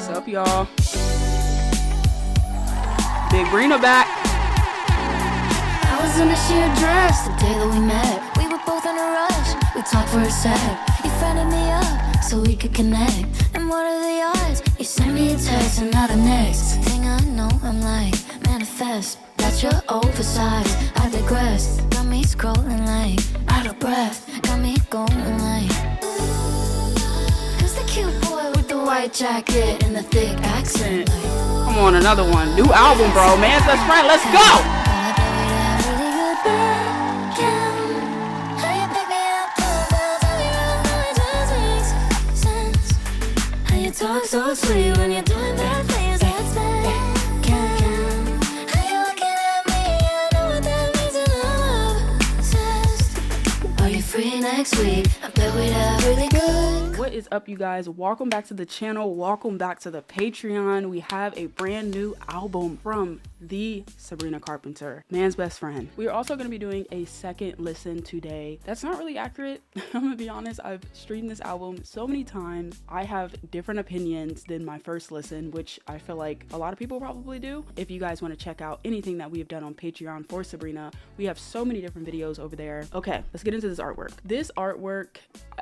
What's up, y'all? Big Brina back. I was in a sheer dress the day that we met. We were both in a rush. We talked for a sec. You friended me up so we could connect. And what are the odds? You sent me a text and now the next thing I know, I'm like, manifest. That you're oversized. I digress. Got me scrolling like out of breath. Got me going like, who's the cute boy with the white jacket and the thick accent? Come on, another one. New album, bro. Man's best friend. Let's go. Talk so sweet when you're doing bad things. That's bad. How you looking at me? I know what that means and I'm obsessed. Are you free next week? I bet we'd have really good. What is up, you guys? Welcome back to the channel. Welcome back to the Patreon. We have a brand new album from the Sabrina Carpenter, Man's Best Friend. We are also going to be doing a second listen today. That's not really accurate. I'm gonna be honest. I've streamed this album so many times. I have different opinions than my first listen, which I feel like a lot of people probably do. If you guys want to check out anything that we have done on Patreon for Sabrina, we have so many different videos over there. Okay, let's get into this artwork. This artwork,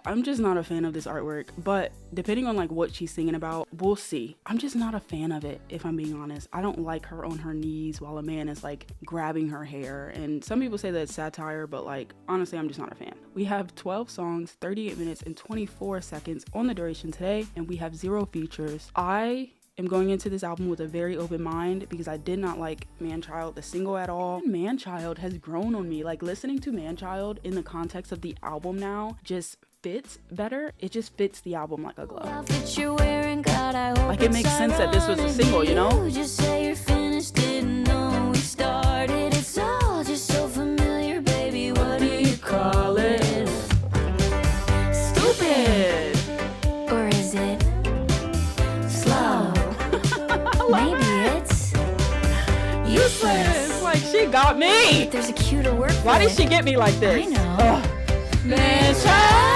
I'm just not a fan of this artwork, but depending on like what she's singing about, we'll see. I'm just not a fan of it, if I'm being honest. I don't like her on her knees while a man is like grabbing her hair, and some people say that it's satire, but like honestly, I'm just not a fan. We have 12 songs, 38 minutes and 24 seconds on the duration today, and we have 0 features. I am going into this album with a very open mind because I did not like Man-Child, the single, at all. Man-Child has grown on me. Like, listening to Man-Child in the context of the album now just fits better. It just fits the album like a glove. Like, it makes sense that this was a single, you know? Just say you're finished, didn't know we started. It's all just so familiar, baby. What do you call it? Stupid. Or is it slow? Maybe it's useless. Like, she got me. There's a cuter word for Why did it. she get me like this? I know. Ugh. Man-Child.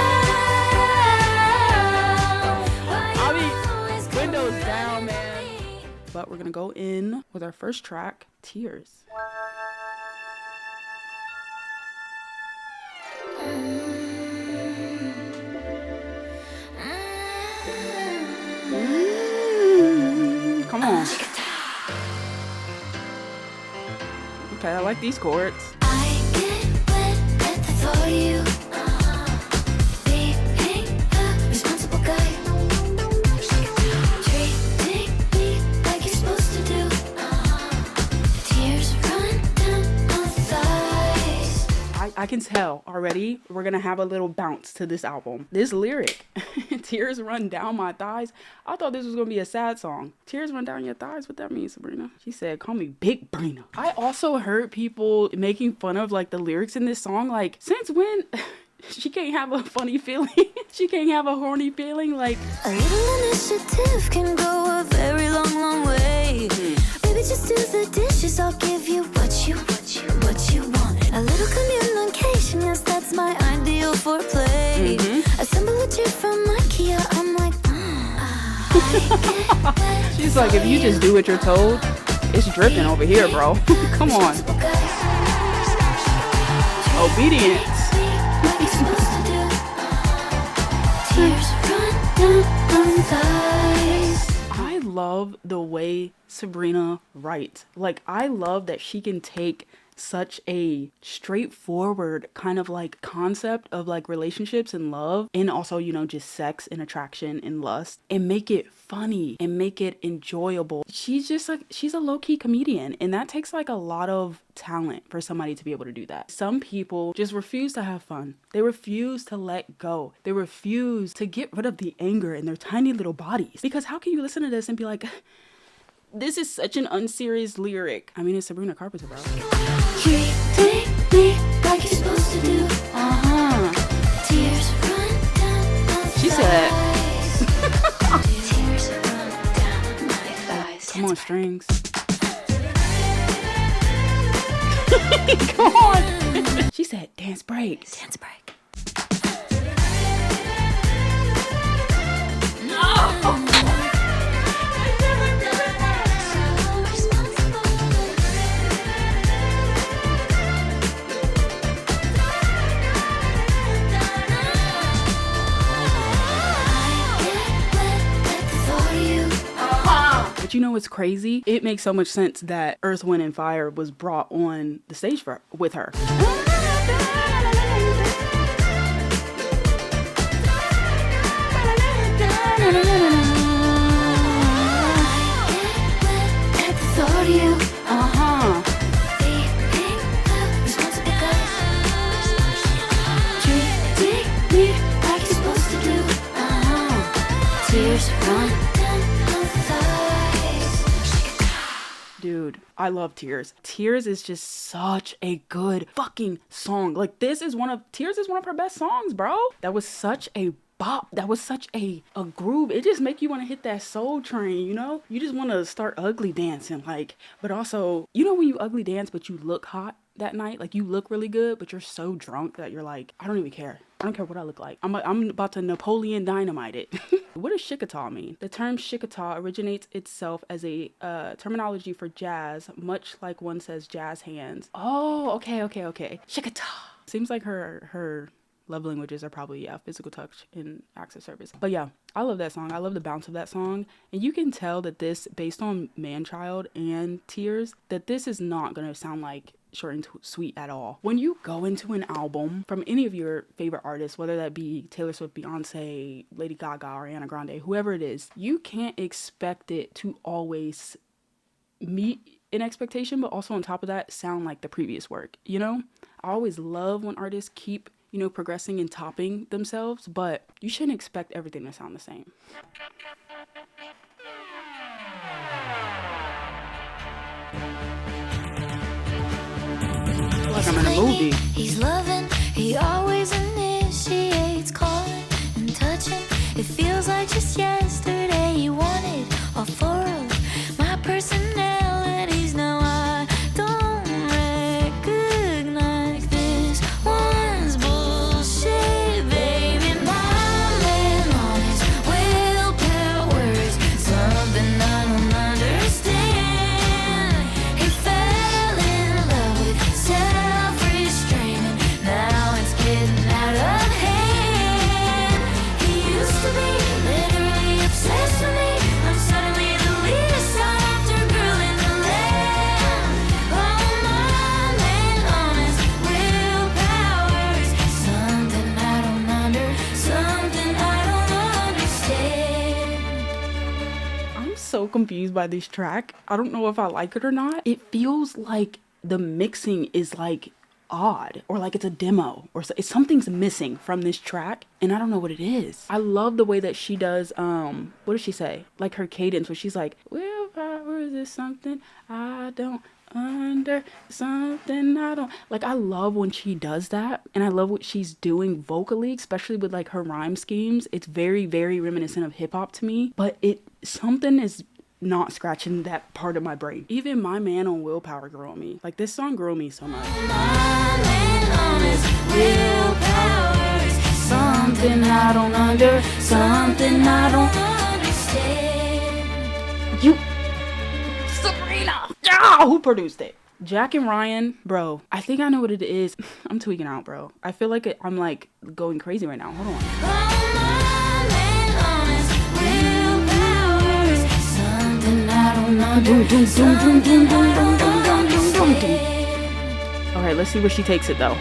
I'll be windows down, man. But we're gonna go in with our first track, Tears. Come on. Okay, I like these chords. I get wet at the thought of you. Being a responsible guy. Treating me like you're supposed to do. Tears run down my thighs. I can tell already we're gonna have a little bounce to this album. This lyric, tears run down my thighs. I thought this was gonna be a sad song. Tears run down your thighs. What that means, Sabrina? She said, call me Big Brina. I also heard people making fun of like the lyrics in this song. Like, since when she can't have a funny feeling? She can't have a horny feeling? Like, A little initiative can go a very long, long way. Baby, just do the dishes. I'll give you what you want. A little communication, yes, that's my ideal foreplay. Assemble a chair from IKEA. I'm like, she's like, if you just do what you're told, it's dripping over here, bro. Come on. Obedience. I love the way Sabrina writes. Like, I love that she can take such a straightforward kind of like concept of like relationships and love, and also, you know, just sex and attraction and lust, and make it funny and make it enjoyable. She's just like, she's a low-key comedian, and that takes like a lot of talent for somebody to be able to do that. Some people just refuse to have fun. They refuse to let go. They refuse to get rid of the anger in their tiny little bodies. Because how can you listen to this and be like, this is such an unserious lyric? I mean, it's Sabrina Carpenter, bro. Treating me like you're supposed to do. Tears run down my thighs. She said, Tears run down my thighs. come on, strings. Come on. She said, dance break. Dance break. No. But you know what's crazy? It makes so much sense that Earth, Wind, and Fire was brought on the stage with her. Dude, I love Tears. Tears is just such a good fucking song. Like, Tears is one of her best songs, bro. That was such a bop. That was such a groove. It just make you want to hit that soul train, you know? You just want to start ugly dancing, like, but also, you know when you ugly dance but you look hot that night? Like, you look really good, but you're so drunk that you're like, I don't even care. I don't care what I look like. I'm about to Napoleon Dynamite it. What does shikata mean? The term shikata originates itself as a terminology for jazz, much like one says jazz hands. Oh, okay. Shikata. Seems like her love languages are probably, physical touch and acts of service. But yeah, I love that song. I love the bounce of that song. And you can tell that this, based on Man-Child and Tears, that this is not going to sound like short and sweet at all. When you go into an album from any of your favorite artists, whether that be Taylor Swift, Beyonce, Lady Gaga, or Ariana Grande, whoever it is, you can't expect it to always meet an expectation, but also on top of that, sound like the previous work, you know? I always love when artists keep, you know, progressing and topping themselves, but you shouldn't expect everything to sound the same. Like I'm in a movie. He's loving, he always initiates, calling and touching. It feels like just yesterday he wanted all four of my personalities. Now I don't recognize this one's bullshit, baby. My man on his willpower is something I don't understand. He fell in love with self-restraining. Now it's getting out of hand. He used to be literally obsessed with me. I'm suddenly the least sought after girl in the land. Oh, my man on his willpower is something I don't understand. I'm so confused by this track. I don't know if I like it or not. It feels like the mixing is like odd, or like it's a demo, or something's missing from this track, and I don't know what it is. I love the way that she does, what does she say? Like her cadence where she's like, willpower is this something I don't something I don't like. I love when she does that, and I love what she's doing vocally, especially with like her rhyme schemes. It's very, very reminiscent of hip-hop to me, but something is not scratching that part of my brain. Even My Man on Willpower grew on me. Like, this song grew on me so much. My man on his willpower is something I don't understand. You, Sabrina! Yeah! Who produced it? Jack and Ryan, bro, I think I know what it is. I'm tweaking out, bro. I feel like I'm like going crazy right now. Hold on. Alright, let's see where she takes it though.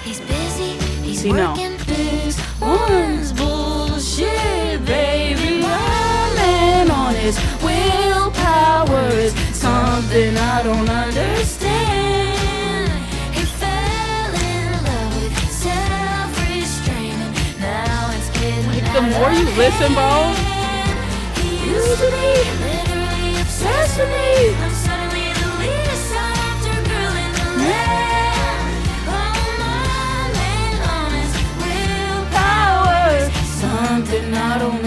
He's busy, he's working this one's bullshit, baby. My man on his willpower is something I don't understand. He fell in love with self-restraining. Now it's getting like, the more you listen, bro, he used to be literally obsessed with me. I'm suddenly the least sought after girl in the land. Oh, my man on his willpower is something I don't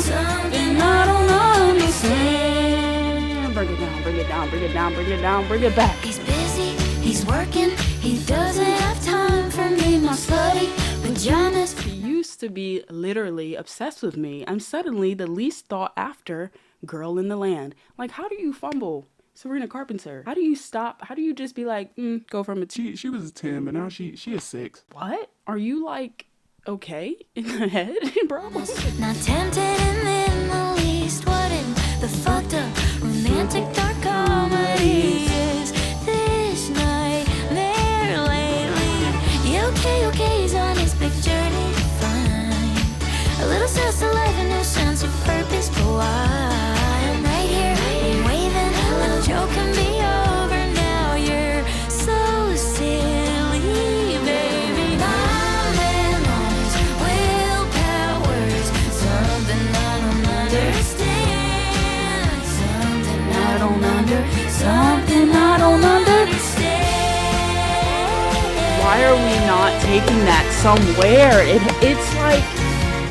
something I don't understand. Bring it down, bring it down, bring it down, bring it down, bring it back. He's busy, he's working, he doesn't have time for me, my slutty pajamas. He used to be literally obsessed with me. I'm suddenly the least thought after girl in the land. Like, how do you fumble Sabrina Carpenter? How do you stop? How do you just be like, go from a She was a 10, but now she is 6. What? Are you like okay in the head, bro? Not tempted in the least, wouldn't The fucked up romantic dark comedy is this nightmare lately. Yeah, okay, he's on his big journey to find a little sense of life, a new sense of purpose. But why I'm right here, I'm waving, the joke can be over now. You're so silly, baby. My man on his willpower's something I don't understand. Something I don't understand. Why are we not taking that somewhere?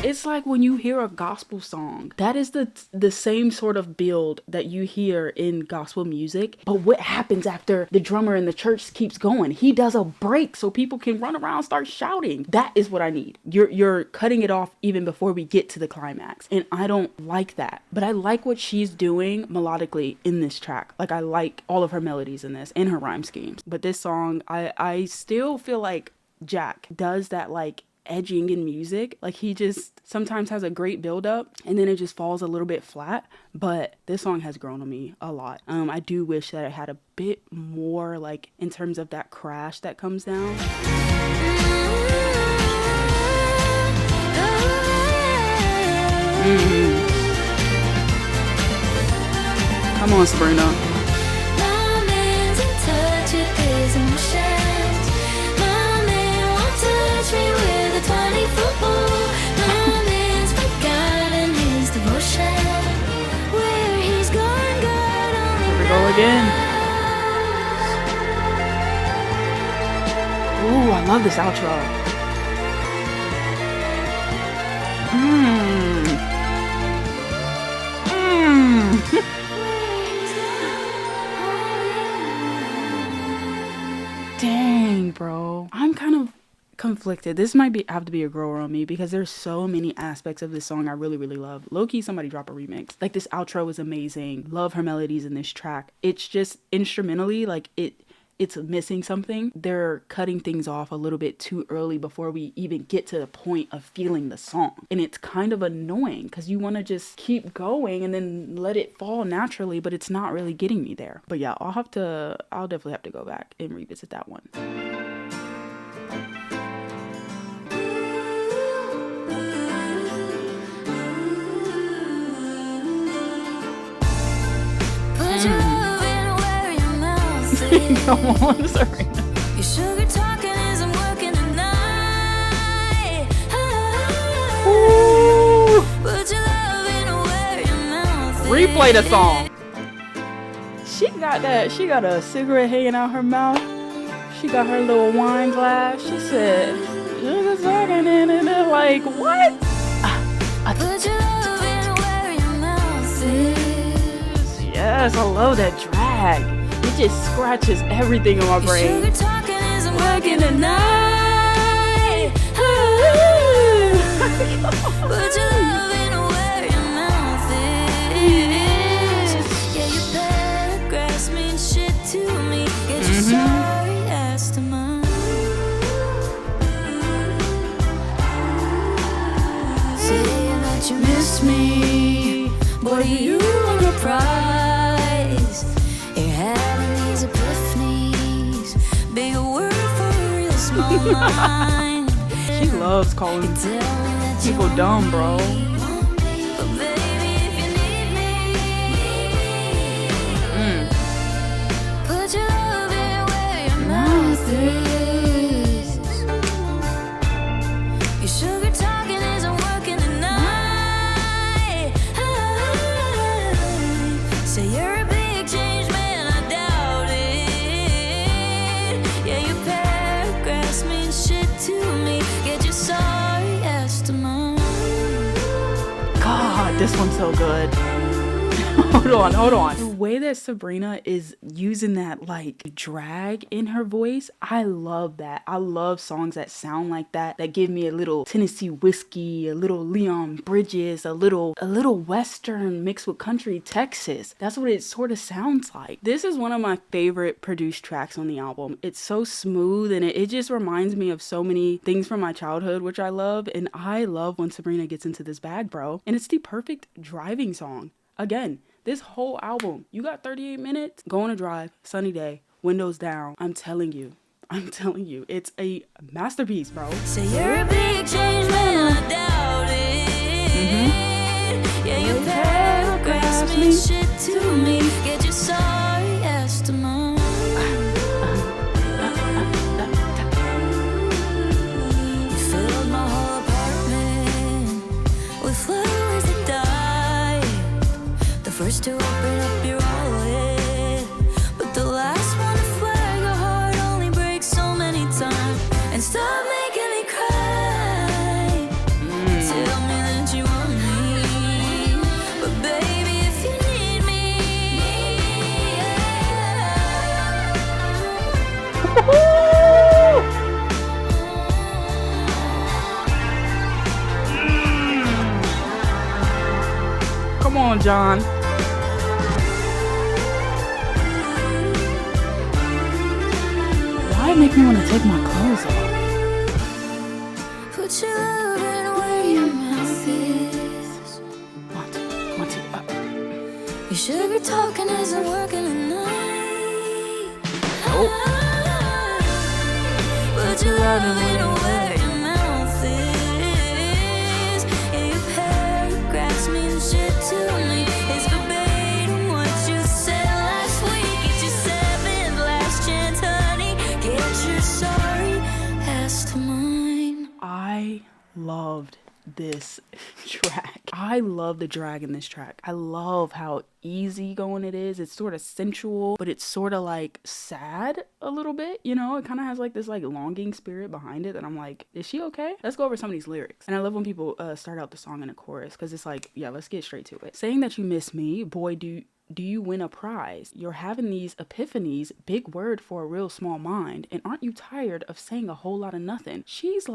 It's like when you hear a gospel song, that is the same sort of build that you hear in gospel music. But what happens after the drummer in the church keeps going? He does a break so people can run around and start shouting. That is what I need. You're cutting it off even before we get to the climax. And I don't like that. But I like what she's doing melodically in this track. Like, I like all of her melodies in this and her rhyme schemes. But this song, I still feel like Jack does that, like, edging in music. Like, he just sometimes has a great build up and then it just falls a little bit flat. But this song has grown on me a lot. I do wish that it had a bit more, like, in terms of that crash that comes down. Come on, Sabrina. My man's in touch with his emotions. My man won't touch me with a 20-foot pole. My man's forgotten his devotion. Where he's gone, God only Here we go again. Ooh, I love this outro. Dang, bro. I'm kind of conflicted. This might have to be a grower on me because there's so many aspects of this song I really, really love. Low-key, somebody drop a remix. Like, this outro is amazing. Love her melodies in this track. It's just instrumentally, like, it's missing something. They're cutting things off a little bit too early before we even get to the point of feeling the song. And it's kind of annoying because you want to just keep going and then let it fall naturally, but it's not really getting me there. But yeah, I'll definitely have to go back and revisit that one. Come on, Sabrina. Your sugar talking as I'm working tonight. Ooh. Put your love in where your mouth is. Replay the song. She got a cigarette hanging out her mouth. She got her little wine glass. She said, "Sugar talking in it." Like, what? Put your love in where your mouth is. Yes, I love that drag. It just scratches everything in my brain. Sugar talking as I'm working tonight. Put your love in where your mouth is. Yeah, your paragraphs mean shit to me. Get your sorry ass to mine. Saying that you miss me, boy, you want a prize. You're having these epiphanies. Big word for real small mind. She loves calling people dumb, bro. But baby, if you need me, put your love in where your mouth is. Your sugar talking as I'm working tonight. Say you're a big change man, I doubt it. Yeah, your paragraphs mean shit to me. Get your sorry ass to mine. God, this one's so good. Hold on. The way that Sabrina is using that, like, drag in her voice, I love that. I love songs that sound like that give me a little Tennessee whiskey, a little Leon Bridges, a little Western mixed with country Texas. That's what it sort of sounds like. This is one of my favorite produced tracks on the album. It's so smooth and it just reminds me of so many things from my childhood, which I love. And I love when Sabrina gets into this bag, bro. And it's the perfect driving song. Again, This whole album, you got 38 minutes, go on a drive, sunny day, windows down. I'm telling you, it's a masterpiece, bro. So you're a big change man, I doubt it. Yeah, your paragraphs mean shit to me. Get your sorry ass to mine. You filled my whole apartment with flowers that died. The first to open up your wallet, but the last one to flag your heart only breaks so many times. And stop making me cry. Tell me that you want me, but baby, if you need me, Come on, John. Why make me want to take my clothes off? put your loving where your mouth is. One, two. Your sugar talking isn't working tonight. Put your loving where your mouth is. Yeah, your paragraphs mean shit to me. It's verbatim what you said last week. It's your seventh last chance, honey. Get your sorry ass to mine. I loved this track. I love the drag in this track. I love how easy going it is. It's sort of sensual, but it's sort of like sad a little bit, you know? It kind of has like this like longing spirit behind it that I'm like, is she okay? Let's go over some of these lyrics. And I love when people start out the song in a chorus, because it's like, yeah, let's get straight to it. Saying that you miss me, boy, do you win a prize? You're having these epiphanies, big word for a real small mind. And aren't you tired of saying a whole lot of nothing? She's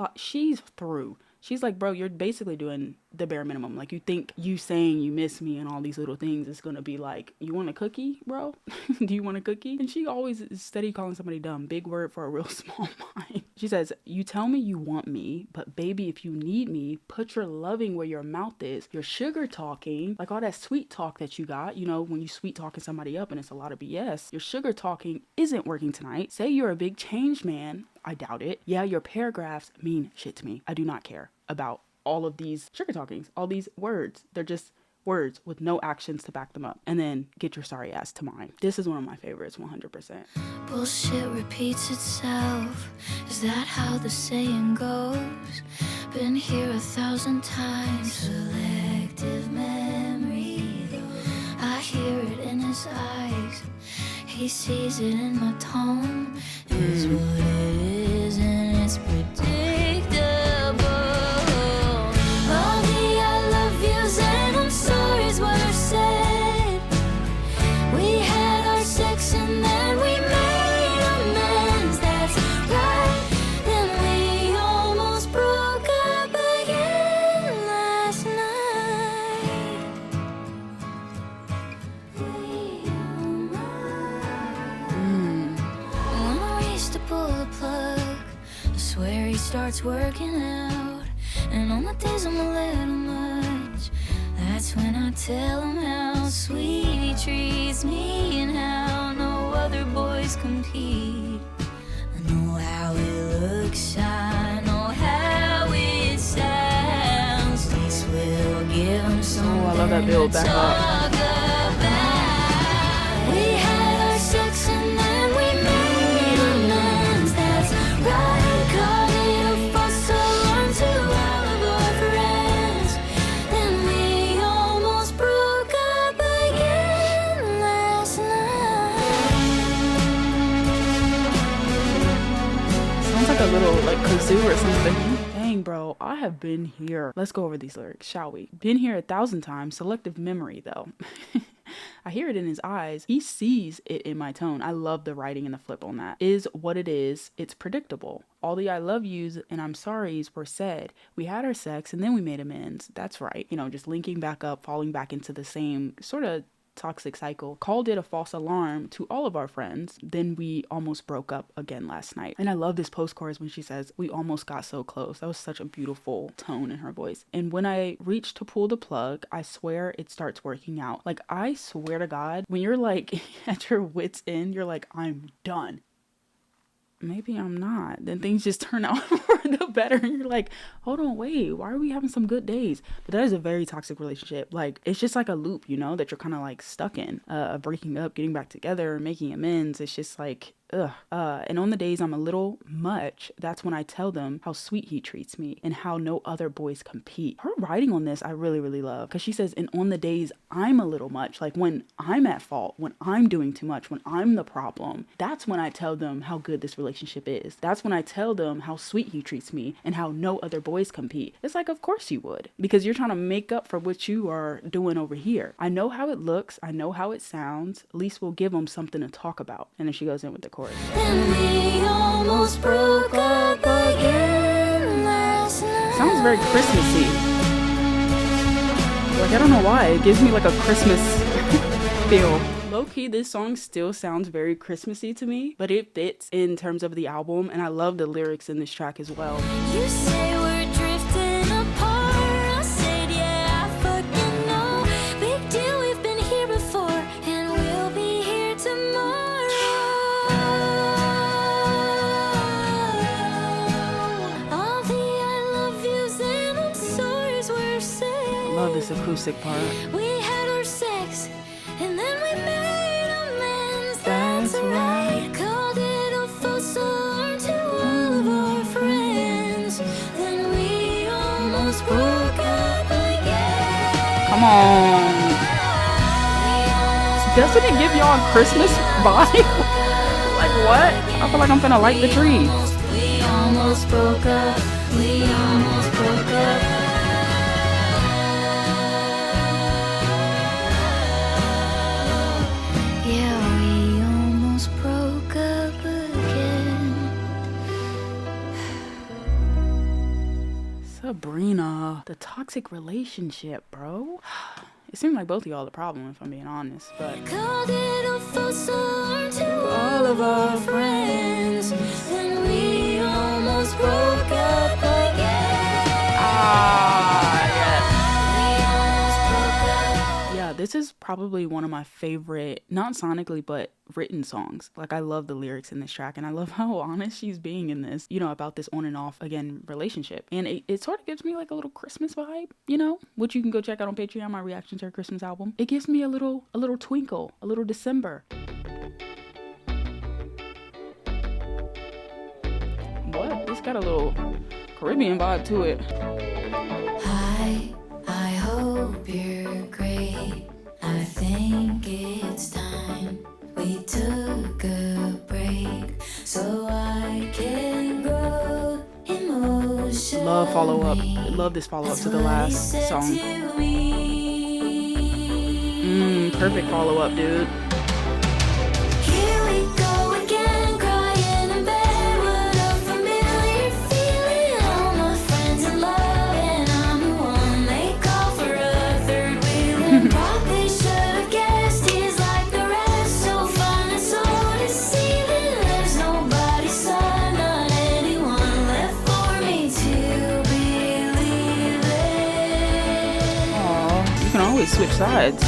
through. She's like, bro, you're basically doing the bare minimum. Like, you think you saying you miss me and all these little things is gonna be like, you want a cookie, bro? Do you want a cookie? And she always is steady calling somebody dumb. Big word for a real small mind. She says, you tell me you want me, but baby, if you need me, put your loving where your mouth is. Your sugar talking, like all that sweet talk that you got, you know, when you sweet talking somebody up and it's a lot of BS. Your sugar talking isn't working tonight. Say you're a big change man. I doubt it. Yeah, your paragraphs mean shit to me. I do not care about all of these sugar talkings, all these words. They're just words with no actions to back them up. And then get your sorry ass to mine. This is one of my favorites, 100%. Bullshit repeats itself. Is that how the saying goes? Been here 1,000 times. Selective memory. I hear it in his eyes. He sees it in my tone. Is what it is, and it's predictable. All the I love yous and I'm sorry is what I said. We had our sex and then we made amends. That's right. Then we almost broke up again last night. When I reach to pull the plug, I swear he starts working out. And on the days I'm a little much, that's when I tell him how sweet he treats me and how no other boys compete. I know how it looks, I know how it sounds. At least we'll give him something I love that build. Back to up. talk about. We had our sex and then we made amends. That's right. Caught it a false alarm to all of our friends. Then we almost broke up again last night. Sounds like a little like kazoo or something. Dang, bro, I have been here. Let's go over these lyrics, shall we? Been here 1,000 times. Selective memory, though. I hear it in his eyes. He sees it in my tone. I love the writing and the flip on that. Is what it is. It's predictable. All the I love yous and I'm sorry's were said. We had our sex and then we made amends. That's right. You know, just linking back up, falling back into the same sort of toxic cycle. Called it a false alarm to all of our friends. Then we almost broke up again last night. And I love this post chorus when she says, we almost got so close. That was such a beautiful tone in her voice. And when I reach to pull the plug, I swear it starts working out. Like, I swear to God, when you're like at your wit's end, you're like, I'm done. Maybe I'm not. Then things just turn out for the better. And you're like, hold on, wait, why are we having some good days? But that is a very toxic relationship. Like, it's just like a loop, you know, that you're kind of like stuck in. Breaking up, getting back together, making amends. It's just like, ugh. And on the days I'm a little much, that's when I tell them how sweet he treats me and how no other boys compete. Her writing on this, I really, really love. Because she says, and on the days I'm a little much, like when I'm at fault, when I'm doing too much, when I'm the problem, that's when I tell them how good this relationship is. That's when I tell them how sweet he treats me and how no other boys compete. It's like, of course you would. Because you're trying to make up for what you are doing over here. I know how it looks. I know how it sounds. At least we'll give them something to talk about. And then she goes in with the chorus. And we almost broke up again last night. Sounds very Christmassy. Like, I don't know why. It gives me like a Christmas feel. Low-key, this song still sounds very Christmassy to me, but it fits in terms of the album, and I love the lyrics in this track as well. You say we're drifting apart. I said, yeah, I fucking know. Big deal, we've been here before, and we'll be here tomorrow. All the I love yous and I'm sorry's were said. Love this acoustic part. We had our sex, and then we made amends. That's right. Called it a false alarm to all of our friends. Then we almost broke up again. Come on. Doesn't it give y'all a Christmas vibe? Like what? I feel like I'm finna light the tree. We almost broke up. We almost broke up. Yeah, we almost broke up again. Sabrina, the toxic relationship, bro. It seemed like both of y'all the problem, if I'm being honest, but Called it a false alarm to all of our friends. Then we almost broke up again. We almost broke up. yeah, this is probably one of my favorite, not sonically, but written songs. Like, I love the lyrics in this track, and I love how honest she's being in this, you know, about this on and off again relationship. And it sort of gives me like a little Christmas vibe, you know, which you can go check out on Patreon, my reaction to her Christmas album. It gives me a little twinkle, a little December. What? This got a little Caribbean vibe to it. Hi, I hope you're great. I think it's time we took a break so I can grow emotionally. Love follow up. Love this follow up to the last song. Perfect follow up, dude. Here we go again, crying in bed. What a familiar feeling. All my friends in love, and I'm the one they call for a third wheel. Probably should have guessed he's like the rest, so fun and so deceiving. There's nobody's son, not anyone left for me to believe in. Aw, you can always switch sides.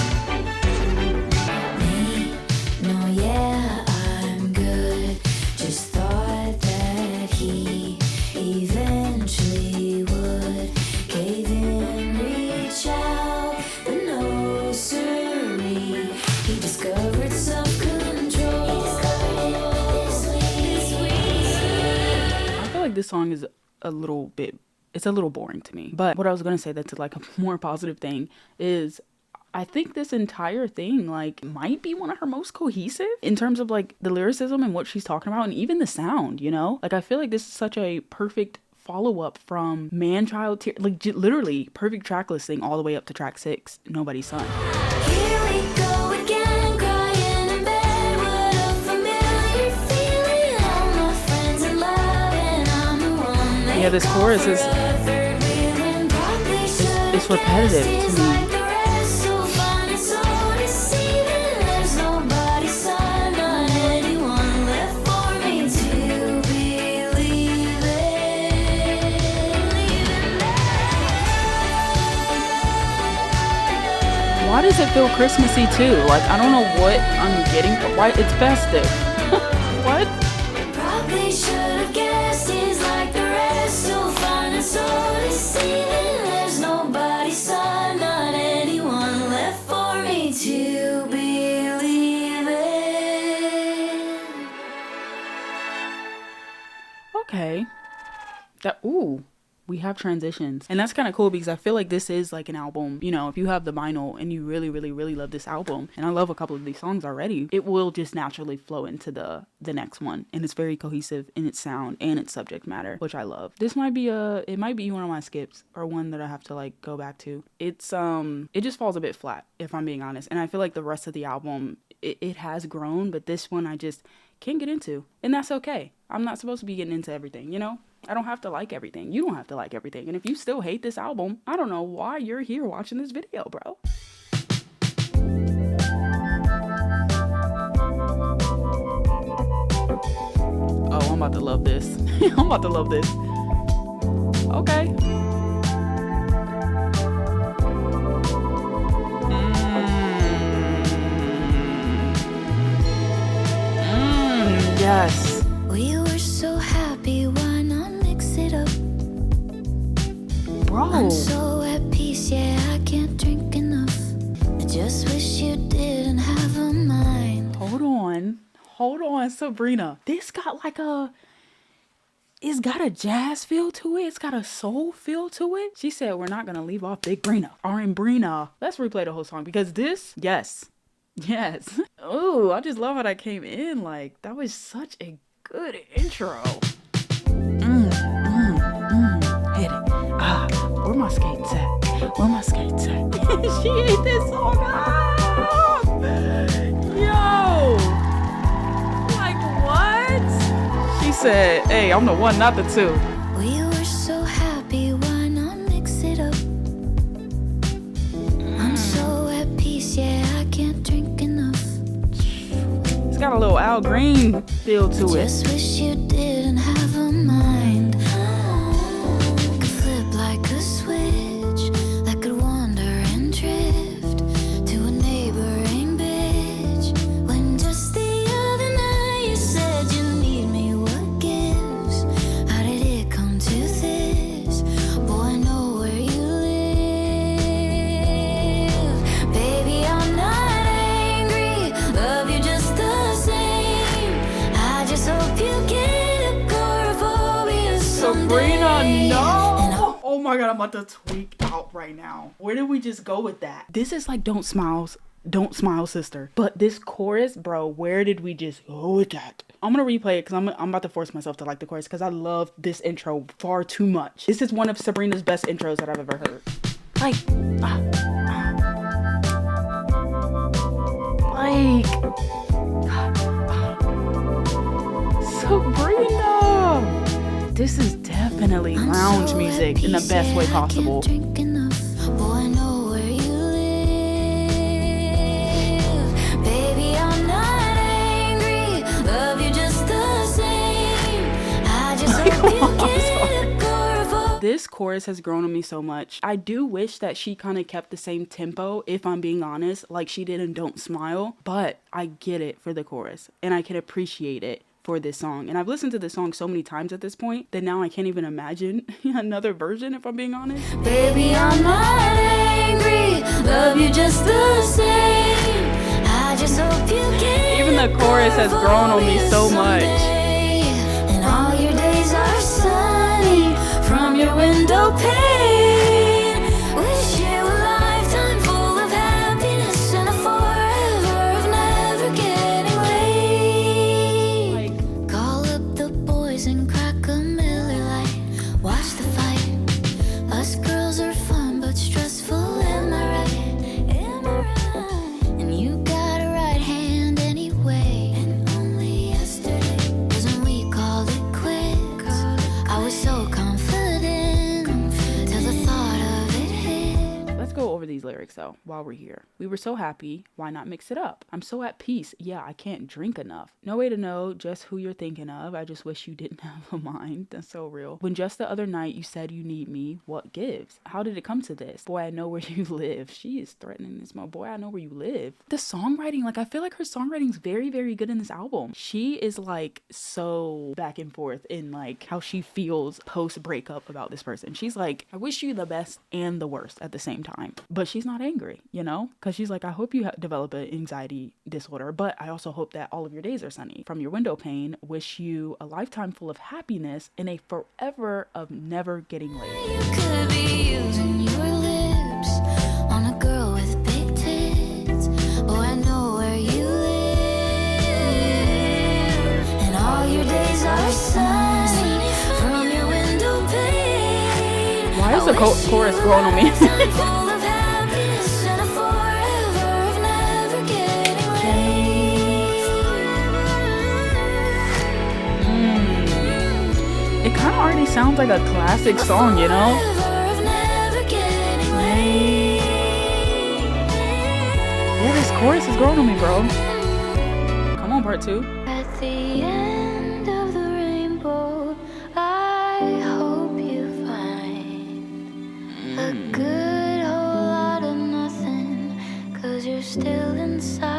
No, yeah, I'm good. Just thought that he eventually would cave in, reach out, but no, siree. He discovered self-control. I feel like this song is it's a little boring to me. But what I was gonna say that's like a more positive thing is I think this entire thing like might be one of her most cohesive in terms of like the lyricism and what she's talking about, and even the sound, you know? Like, I feel like this is such a perfect follow-up from Man Child Tear, like literally perfect track listing all the way up to track 6, Nobody's Son. Here we go again, crying in bed. What a familiar feeling. All my friends in love, and I'm the one they Yeah, this call chorus for is a third wheel. it's repetitive to me. Like the rest, so fun and so deceiving. Why does it feel Christmassy too? Like, I don't know what I'm getting, but why it's festive. What? Probably should have guessed he's like the rest, so fine and so deceiving. There's nobody's son, not anyone left for me to believe in. Okay. We have transitions, and that's kind of cool because I feel like this is like an album, you know, if you have the vinyl and you really love this album, and I love a couple of these songs already, it will just naturally flow into the next one, and it's very cohesive in its sound and its subject matter, which I love. This might be it might be one of my skips, or one that I have to like go back to. It's it just falls a bit flat, if I'm being honest, and I feel like the rest of the album, it has grown, but this one I just can't get into, and that's okay. I'm not supposed to be getting into everything, you know? I don't have to like everything. You don't have to like everything. And if you still hate this album, I don't know why you're here watching this video, bro. Oh, I'm about to love this. I'm about to love this. Okay. Yes. We were so happy, why not mix it up? Bro. I'm so at peace, yeah, I can't drink enough. I just wish you didn't have a mind. Hold on, Sabrina. This got like it's got a jazz feel to it. It's got a soul feel to it. She said we're not gonna leave off Big Brina. Brina. Let's replay the whole song because this, yes. Oh, I just love how that came in. Like, that was such a good intro. Hit it. Where my skates at? She ate this song up. Yo. Like, what? She said, hey, I'm the one, not the two. We were so happy, why not mix it up? I'm so at peace, yeah, I can't drink enough. It's got a little Al Green feel to it. Just wish you didn't have a mind. Could flip like a switch, that could wander and drift to a neighboring bitch. When just the other night you said you need me, what gives? How did it come to this? Boy, I know where you live. Baby, I'm not angry, love you just the same. I just hope you get agoraphobia someday. Sabrina, no! Oh my god, I'm about to tweak out right now. Where did we just go with that? This is like Don't Smile, Sister. But this chorus, bro, where did we just go with that? I'm gonna replay it because I'm about to force myself to like the chorus because I love this intro far too much. This is one of Sabrina's best intros that I've ever heard. Like, Sabrina! This is definitely lounge music in the best way possible. Drink enough. Boy, I know where you live. Baby, I'm not angry. Love you just the same. I just hope you get agoraphobia. This chorus has grown on me so much. I do wish that she kind of kept the same tempo, if I'm being honest, like she did in Don't Smile. But I get it for the chorus, and I can appreciate it for this song. And I've listened to this song so many times at this point that now I can't even imagine another version, if I'm being honest. Baby, I'm not angry. Love you just the same. I just hope you get Even the chorus has grown on me so much. And all your days are sunny from your window pane. Wish you a lifetime full of happiness and a forever of never getting late. Call up the boys and crack a Miller Lite. Watch the fight. Us girls are fun but stressful. Am I right? And you got a right hand anyway. And only yesterday was when we called it quits. I was so confident these lyrics though while we're here. We were so happy, why not mix it up? I'm so at peace, yeah, I can't drink enough. No way to know just who you're thinking of. I just wish you didn't have a mind. That's so real. When just the other night you said you need me, what gives? How did it come to this? Boy, I know where you live. She is threatening this mo. Boy, I know where you live. The songwriting, like I feel like her songwriting's very, very good in this album. She is like so back and forth in like how she feels post breakup about this person. She's like, I wish you the best and the worst at the same time, but she's not angry, you know, because she's like, I hope you develop an anxiety disorder, but I also hope that all of your days are sunny. From your window pane, wish you a lifetime full of happiness and a forever of never getting laid. You could be using your lips on a girl with big tits. Oh, I know where you live, and all your days are sunny from your window pane. Why is the chorus growing on me? Full of happiness and a forever of never getting laid. It kind of already sounds like a classic song, you know? Yeah, this chorus is growing on me, bro. Come on, part 2. At the end of the rainbow, I hope you find a good whole lot of nothing, 'cause you're still inside.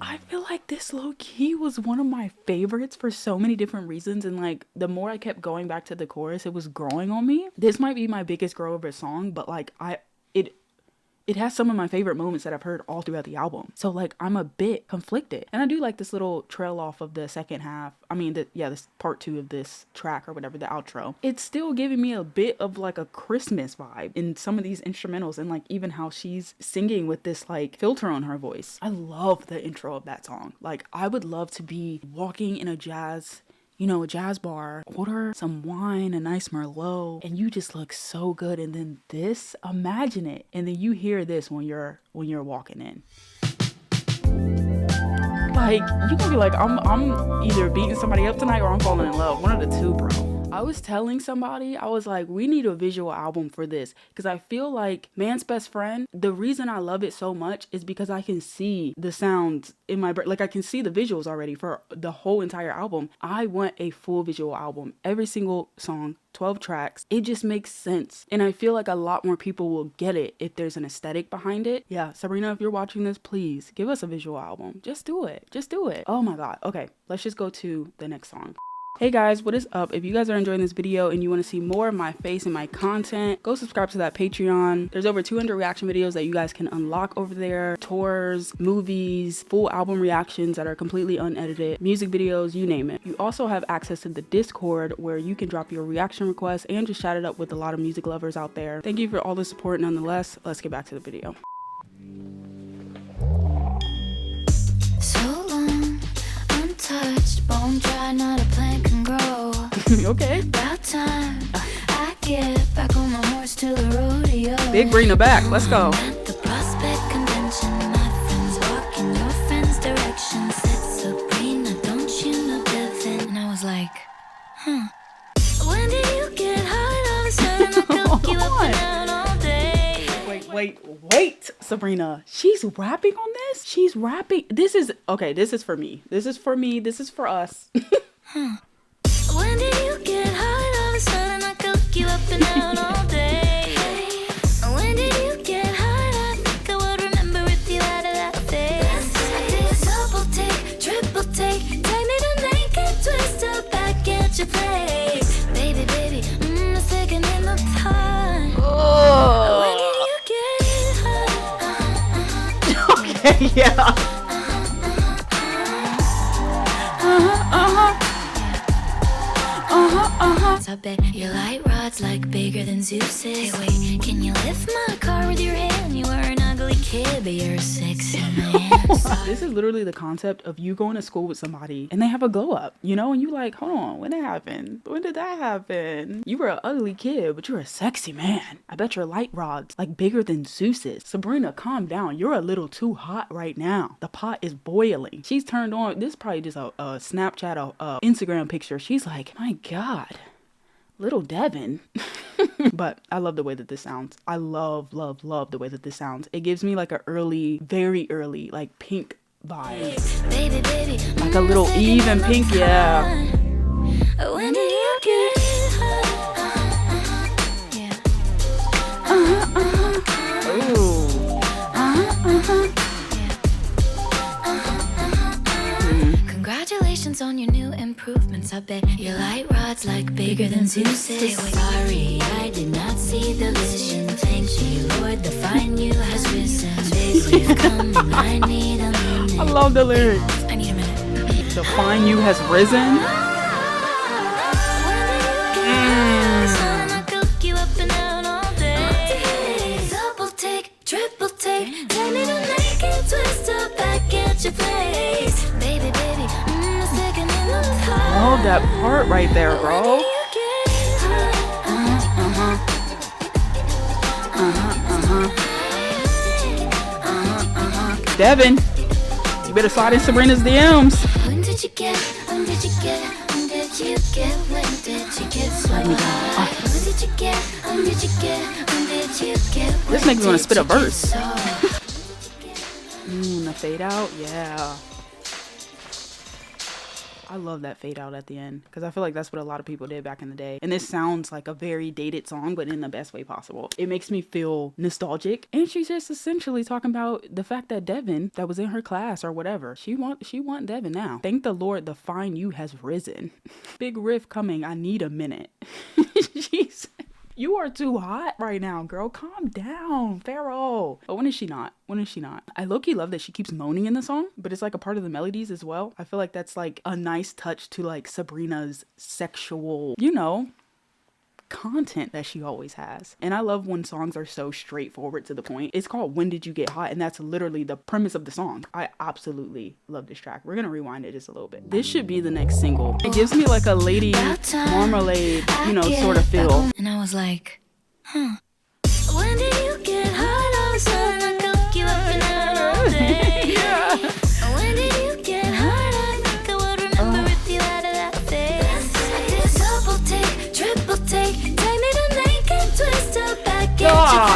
I feel like this low-key was one of my favorites for so many different reasons, and like the more I kept going back to the chorus, it was growing on me. This might be my biggest grow of a song, but like it has some of my favorite moments that I've heard all throughout the album. So like I'm a bit conflicted. And I do like this little trail off of the second half. I mean, this part 2 of this track or whatever, the outro. It's still giving me a bit of like a Christmas vibe in some of these instrumentals, and like even how she's singing with this like filter on her voice. I love the intro of that song. Like I would love to be walking in a jazz bar, order some wine, a nice Merlot, and you just look so good. And then this, imagine it. And then you hear this when you're walking in. Like, you gonna be like, I'm either beating somebody up tonight or I'm falling in love. One of the two, bro. I was telling somebody, I was like, we need a visual album for this, because I feel like Man's Best Friend, the reason I love it so much is because I can see the sounds in my brain. Like I can see the visuals already for the whole entire album. I want a full visual album. Every single song, 12 tracks. It just makes sense. And I feel like a lot more people will get it if there's an aesthetic behind it. Yeah, Sabrina, if you're watching this, please give us a visual album. Just do it. Just do it. Oh my God. Okay, let's just go to the next song. Hey guys, what is up? If you guys are enjoying this video and you want to see more of my face and my content, go subscribe to that Patreon. There's over 200 reaction videos that you guys can unlock over there. Tours, movies, full album reactions that are completely unedited, music videos, you name it. You also have access to the Discord where you can drop your reaction requests and just chat it up with a lot of music lovers out there. Thank you for all the support nonetheless. Let's get back to the video. So long, untouched, bone dry, not a plant can grow. Okay. About time I get back on my horse to the rodeo. Big bring her back. Let's go. At the Prospect Convention, my friends walk in your friend's direction. Said Sabrina, don't you know Devin? And I was like, huh. When did you get high? All of a sudden I cook you up and down all day. Wait, Sabrina. She's rapping on this? She's rapping. This is for me. This is for me. This is for us. Huh. When did you get high? All of a sudden I cook you up and down all day. When did you get high? I think I would remember if you had a that face. I did a double take, triple take. Take me to naked, twist up back at your place. Baby, I'm sticking in the pot. Oh. When did you get high? Okay, yeah. I bet your light rod's like bigger than Zeus's. Hey, wait, can you lift my car with your hand? You were an ugly kid, but you're a sexy man. This is literally the concept of you going to school with somebody and they have a glow up, you know, and you like, hold on, when did that happen? When did that happen? You were an ugly kid, but you're a sexy man. I bet your light rod's like bigger than Zeus's. Sabrina, calm down. You're a little too hot right now. The pot is boiling. She's turned on. This is probably just a Snapchat, a Instagram picture. She's like, my God. Little Devin. But I love the way that this sounds. I love the way that this sounds. It gives me like a early, very early, like Pink vibe. Baby, baby, Like a little Eve and Pink, yeah. when do you get Ooh. Congratulations on your new improvements. I bet your light rod's like bigger than Zeus. Say sorry, I did not see the vision. Thank you, Lord, the fine you has risen. Baby, you've come and I need a minute. I love the lyrics. I need a minute. The fine you has risen. I cook you up and out all day. Double take, triple take. Tell me to make it twist up back at your place. Baby, baby, a second in the car. Love that part right there, bro. Devin, you better slide in Sabrina's DMs. When did you get, when did you get, when did you get, when did you get so high? When did you get, when did you get, when did you get, This nigga's gonna spit a verse. so The fade out, yeah. I love that fade out at the end because I feel like that's what a lot of people did back in the day. And this sounds like a very dated song, but in the best way possible. It makes me feel nostalgic. And she's just essentially talking about the fact that Devin, that was in her class or whatever, she want Devin now. Thank the Lord, the fine you has risen. Big riff coming. I need a minute. Jeez. You are too hot right now, girl. Calm down, Pharaoh. But when is she not? When is she not? I low-key love that she keeps moaning in the song, but it's like a part of the melodies as well. I feel like that's like a nice touch to like Sabrina's sexual, you know, content that she always has. And I love when songs are so straightforward to the point. It's called When Did You Get Hot? And that's literally the premise of the song. I absolutely love this track. We're gonna rewind it just a little bit. This should be the next single. It gives me like a Lady Marmalade, you know, sort of feel. And I was like, huh. When did you get hot? All of a sudden I cook you up and out all day. Yeah. When did you get hot? I think I would remember if you had that face. I did double take, triple take. Take me to naked twist up back God. at your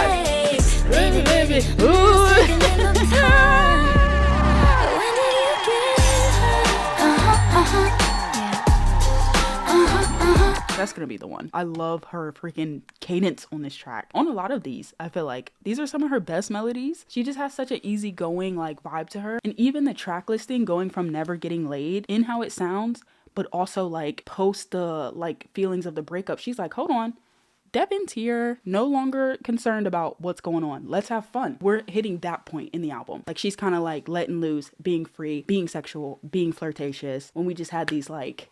place. Baby, baby, Ooh. second in the time. When did you get hot? That's gonna be the one. I love her freaking cadence on this track. On a lot of these, I feel like these are some of her best melodies. She just has such an easygoing like vibe to her. And even the track listing going from Never Getting Laid in how it sounds, but also like post the like feelings of the breakup. She's like, hold on. Devin's here, no longer concerned about what's going on. Let's have fun. We're hitting that point in the album. Like she's kind of like letting loose, being free, being sexual, being flirtatious. When we just had these like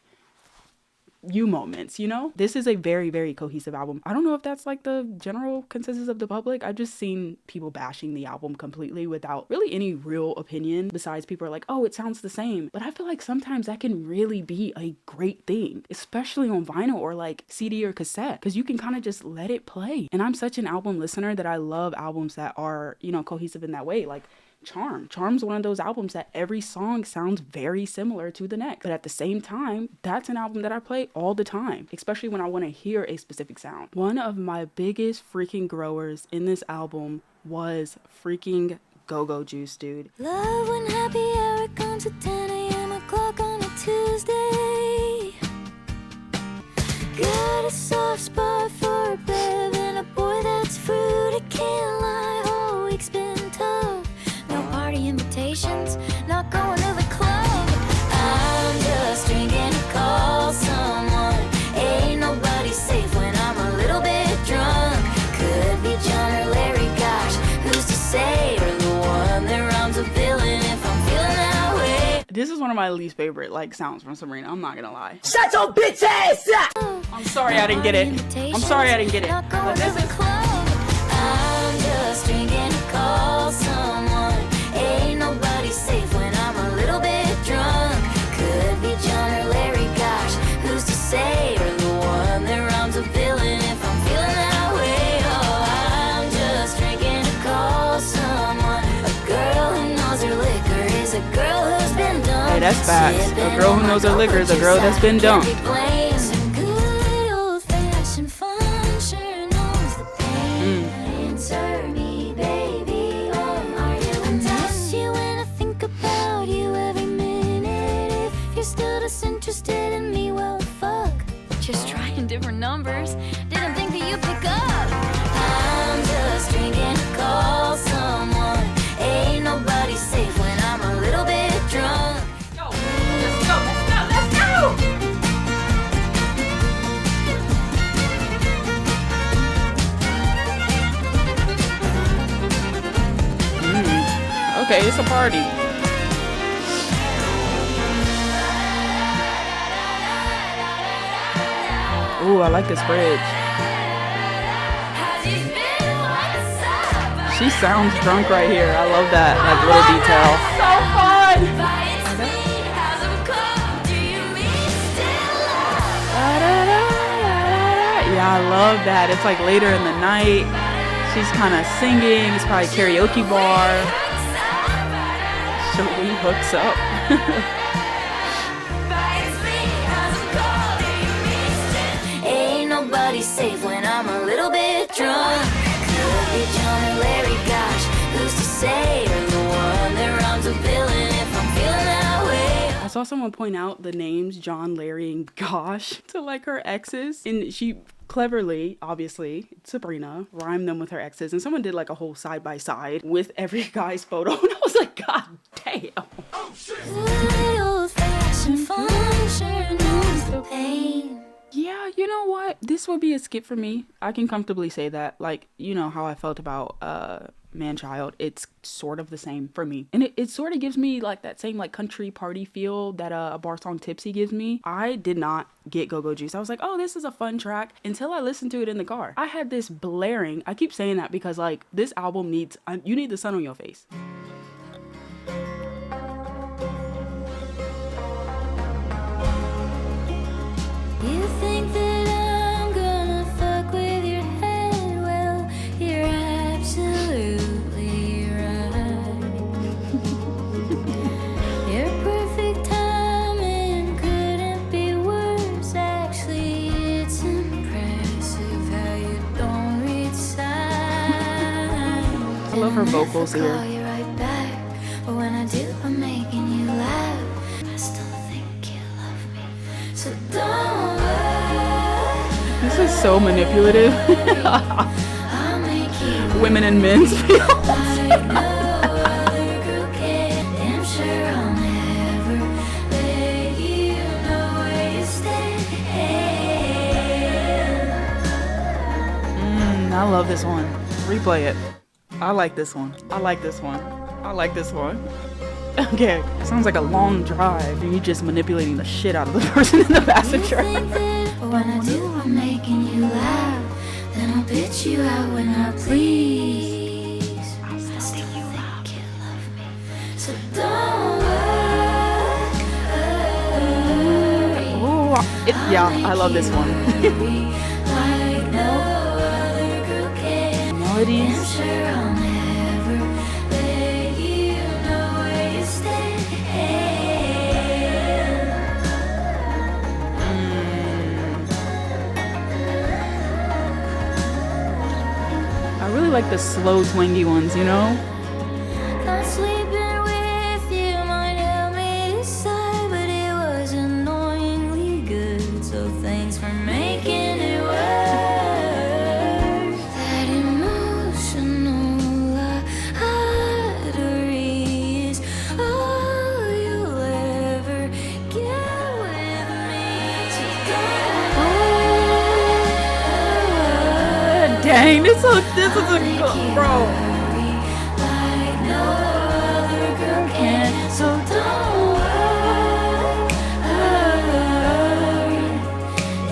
you moments, you know? This is a very, very cohesive album. I don't know if that's like the general consensus of the public. I've just seen people bashing the album completely without really any real opinion besides people are like, oh, it sounds the same. But I feel like sometimes that can really be a great thing, especially on vinyl or like CD or cassette, because you can kind of just let it play. And I'm such an album listener that I love albums that are, you know, cohesive in that way. Like Charm's one of those albums that every song sounds very similar to the next, but at the same time, that's an album that I play all the time, especially when I want to hear a specific sound. One of my biggest freaking growers in this album was freaking Go-Go Juice, dude. Love when happy hour comes at 10 a.m. o'clock on a Tuesday. Got a soft spot for a bev and a boy that's fruity, can't lie, whole week's been tough. No party invitations, not going to the club. I'm just drinking to call someone. Ain't nobody safe when I'm a little bit drunk. Could be John or Larry, gosh, who's to say? Or the one that rhymes a villain if I'm feeling that way. This is one of my least favorite like sounds from Sabrina. I'm not gonna lie. Shut your bitch ass up! I'm sorry I didn't get it. I'm sorry I didn't get it. Not going But to this the is club. I'm just drinking to call someone. Ain't nobody safe when I'm a little bit drunk. Could be John or Larry, gosh, who's to say? Or the one that rhymes a villain if I'm feeling that way. Oh, I'm just drinking to call someone. A girl who knows her liquor is a girl who's been dumped. Hey, that's facts. A girl who knows her liquor is a girl that's been dumped. Some good old-fashioned Okay, it's a party. Ooh, I like this bridge. She sounds drunk right here. I love that, like, little detail. So fun! Yeah, I love that. It's like later in the night. She's kind of singing. It's probably a karaoke bar. So we hooks up. Ain't nobody safe when I'm a little bit drunk. Could be John or Larry, gosh, who's to say? You're the one that rhymes a villain if I'm feeling that way. I saw someone point out the names John, Larry, and Gosh to like her exes, and she cleverly, obviously, Sabrina, rhymed them with her exes, and someone did like a whole side by side with every guy's photo, and I was like, God damn. Oh, shit. Old-fashioned fun sure knows the pain. Yeah, you know what? This would be a skip for me. I can comfortably say that. Like, you know how I felt about Man-Child. It's sort of the same for me. And it sort of gives me like that same like country party feel that a bar song Tipsy gives me. I did not get Go-Go Juice. I was like, oh, this is a fun track until I listened to it in the car. I had this blaring. I keep saying that because like this album needs, you need the sun on your face. You think that I'm gonna fuck with your head? Well, you're absolutely right. Your perfect timing couldn't be worse. Actually, it's impressive how you don't read signs. I love her vocals I'll here. call you right back, but when I do, I'm making you laugh. I still think you love me, so don't. This is so manipulative. Women and men's feels. I love this one. Replay it. I like this one. I like this one. I like this one. Okay, sounds like a long drive and you just manipulating the shit out of the person in the passenger. When I do, I'm making you laugh. Then I'll bitch you out when I please. I still think you love me, so don't worry. Ooh, yeah, I love this one. Like no other girl can. Melodies. I'm sure I'll never let you know where you stand. I really like the slow twangy ones, you know? Not sleeping with you might help me decide, but it was annoyingly good, so thanks for making it worse. That emotional artery is all you'll ever get with me. So Dang, this is a bro. like no other girl can, so don't worry.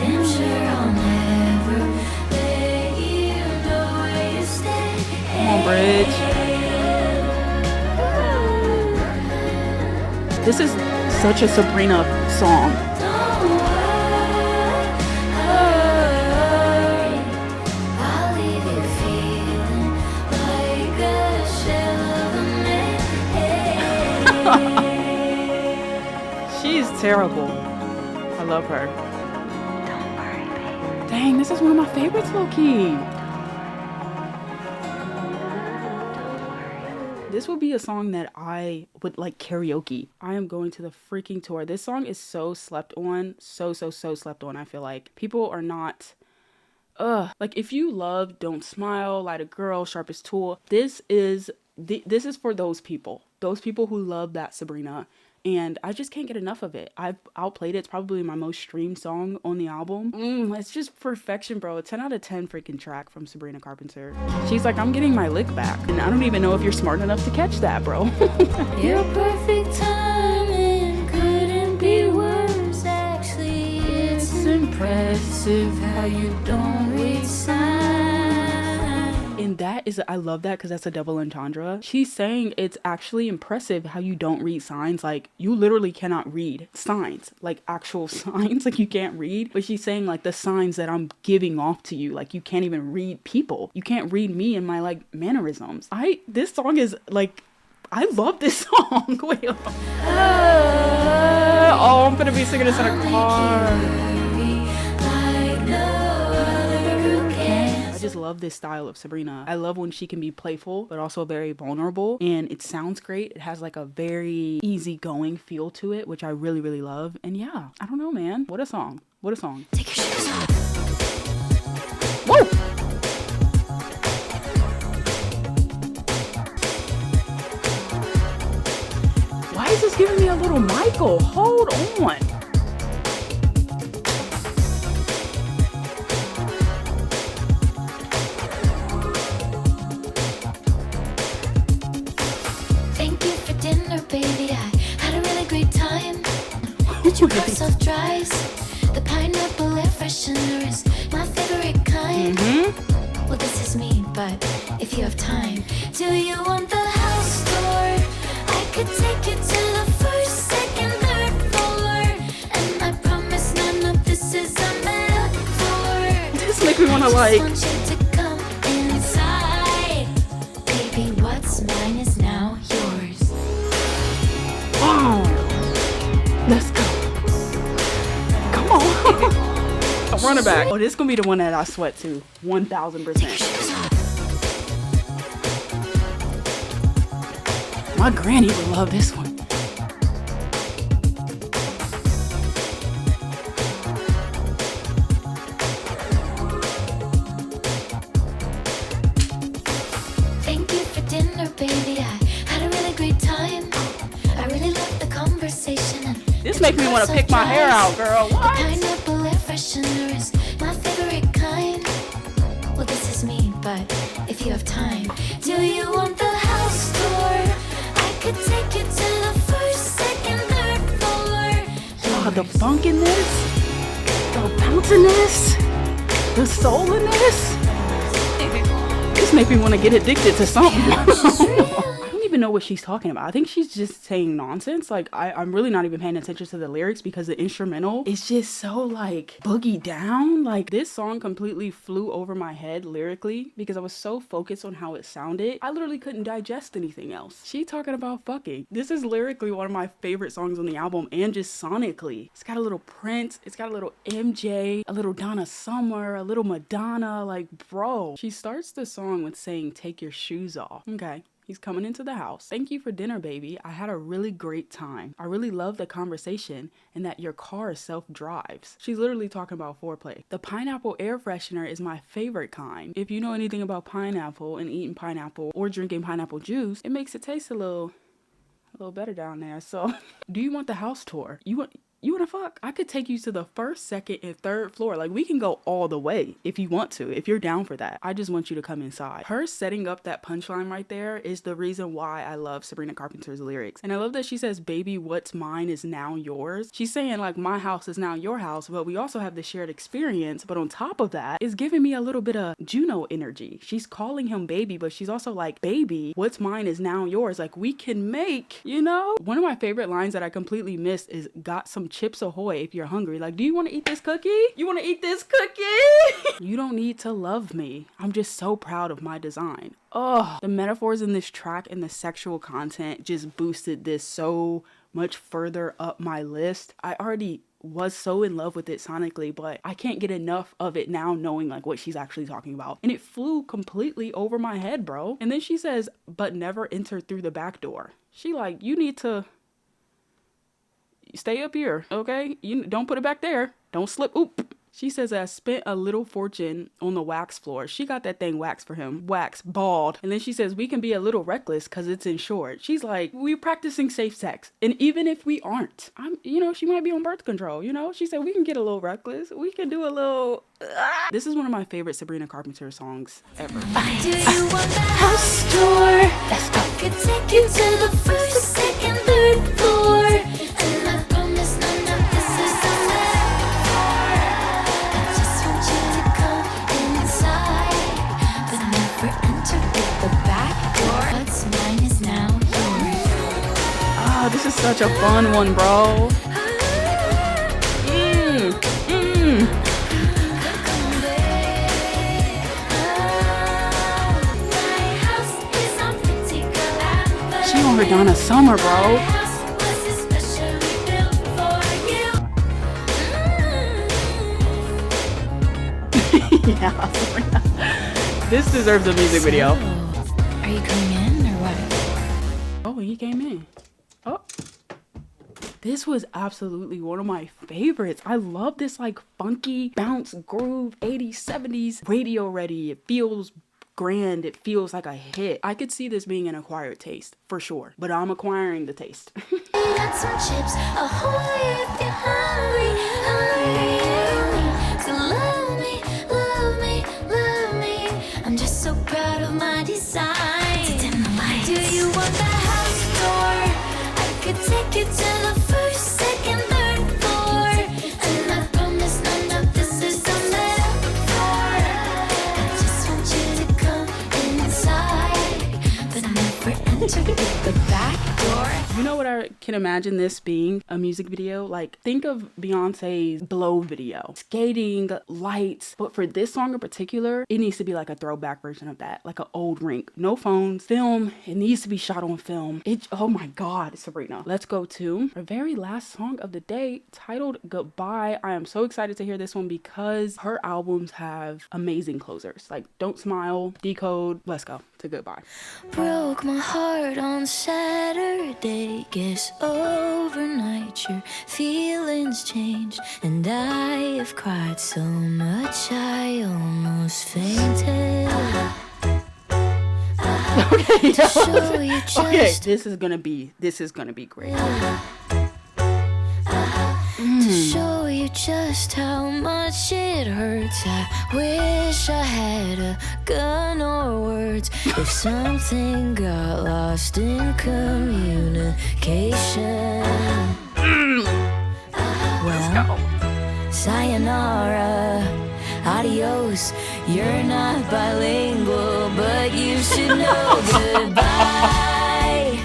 I'm sure I'll never let you know where you stand. Come on, Bridge. This is such a Sabrina song. Don't worry, I'll leave you feeling like a shell of a man. She's terrible. I love her. Don't worry, baby. Dang, this is one of my favorites, low-key. This would be a song that I would like karaoke. I am going to the freaking tour. This song is so slept on. So slept on. I feel like people are not... Like if you love Don't Smile, Light a Girl, Sharpest Tool, this is for those people. Those people who love that Sabrina and I just can't get enough of it. I've outplayed it. It's probably my most streamed song on the album. It's just perfection, bro. A 10 out of 10 freaking track from Sabrina Carpenter. She's like, I'm getting my lick back, and I don't even know if you're smart enough to catch that, bro. Your perfect timing couldn't be worse. Actually, it's impressive how you don't read signs. And that is, I love that because that's a double entendre. She's saying it's actually impressive how you don't read signs. Like, you literally cannot read signs, like actual signs, like you can't read. But she's saying like the signs that I'm giving off to you, like you can't even read people. You can't read me and my like mannerisms. This song is like, I love this song. Wait. Oh, I'm gonna be singing this in a car. I just love this style of Sabrina. I love when she can be playful, but also very vulnerable. And it sounds great. It has like a very easygoing feel to it, which I really, really love. And yeah, I don't know, man. What a song. What a song. Take your shoes off. Whoa! Why is this giving me a little Michael? Hold on. Baby, I had a really great time. Your car soft dries. The pineapple air freshener is my favorite kind. Well, this is me, but if you have time, do you want the house tour? I could take you to the first, second, third floor, and I promise none of this is a metaphor. This makes me want to like. I just want you to come inside. Baby, what's mine is now yours. Oh, let's go. Come on. I'm running back. Oh, this is gonna be the one that I sweat to 1000%. My granny would love this one. Thank you for dinner, baby. I had a really great time. I really love the conversation. This makes me want to pick my hair out, girl. What? The pineapple air freshener is my favorite kind. Well, this is me, but if you have time, do you want the house tour? I could take you to the first, second, third floor. Oh, the funk in this, the bounce in this, the soul in this. This makes me want to get addicted to something. I don't even know what she's talking about. I think she's just saying nonsense. Like, I'm really not even paying attention to the lyrics because the instrumental is just so like boogie down. Like, this song completely flew over my head lyrically because I was so focused on how it sounded. I literally couldn't digest anything else. She talking about fucking. This is lyrically one of my favorite songs on the album, and just sonically. It's got a little Prince, it's got a little MJ, a little Donna Summer, a little Madonna. Like, bro. She starts the song with saying, take your shoes off. Okay. He's coming into the house. Thank you for dinner, baby. I had a really great time. I really love the conversation and that your car self-drives. She's literally talking about foreplay. The pineapple air freshener is my favorite kind. If you know anything about pineapple and eating pineapple or drinking pineapple juice, it makes it taste a little better down there. So, do you want the house tour? You want to fuck? I could take you to the first, second, and third floor. Like, we can go all the way if you want to, if you're down for that. I just want you to come inside. Her setting up that punchline right there is the reason why I love Sabrina Carpenter's lyrics. And I love that she says, baby, what's mine is now yours. She's saying like, my house is now your house, but we also have the shared experience. But on top of that, it's giving me a little bit of Juno energy. She's calling him baby, but she's also like, baby, what's mine is now yours. Like, we can make, you know? One of my favorite lines that I completely missed is, got some Chips Ahoy if you're hungry. Like, do you want to eat this cookie? You want to eat this cookie? You don't need to love me. I'm just so proud of my design. Oh, the metaphors in this track and the sexual content just boosted this so much further up my list. I already was so in love with it sonically, but I can't get enough of it now knowing like what she's actually talking about. And it flew completely over my head, bro. And then she says, but never enter through the back door. She like, you need to stay up here, okay? You don't put it back there. Don't slip. Oop. She says, I spent a little fortune on the wax floor. She got that thing waxed for him. Wax, bald. And then she says, we can be a little reckless because it's insured. She's like, we're practicing safe sex. And even if we aren't, she might be on birth control, She said, we can get a little reckless. We can do a little... This is one of my favorite Sabrina Carpenter songs ever. Do you want the house tour? Let's go. I could take you to the first, second, third floor. And I promise none of this is the metaphor. I just want you to come inside, but never enter the back door. What's mine is now yours. Ah, this is such a fun one, bro. She on her Donna Summer, bro. Yeah, this deserves a music video. Are you coming in or what? Oh, he came in. Oh, this was absolutely one of my favorites. I love this like funky bounce groove 80s 70s radio ready. It feels grand. It feels like a hit. I could see this being an acquired taste for sure, but I'm acquiring the taste. Got some chips, ahoy if you're hungry, hungry. So love me, love me, love me. I'm just so proud of my design. Do you want the house tour? I could take you to the first, second, third floor. And I promise none of this is a metaphor. I just want you to come inside, but never enter the back door. You know what I can imagine this being? A music video? Like, think of Beyonce's Blow video. Skating, lights. But for this song in particular, it needs to be like a throwback version of that. Like an old rink. No phones. Film. It needs to be shot on film. Oh my God, Sabrina. Let's go to our very last song of the day, titled Goodbye. I am so excited to hear this one because her albums have amazing closers. Like Don't Smile, Decode. Let's go to Goodbye. Broke my heart on Saturday. Guess overnight your feelings changed, and I have cried so much I almost fainted. Okay, To show you okay, just this is gonna be great. to show you just how much it hurts. I wish I had a gun or words. If something got lost in communication, well, sayonara, adios. You're not bilingual, but you should know goodbye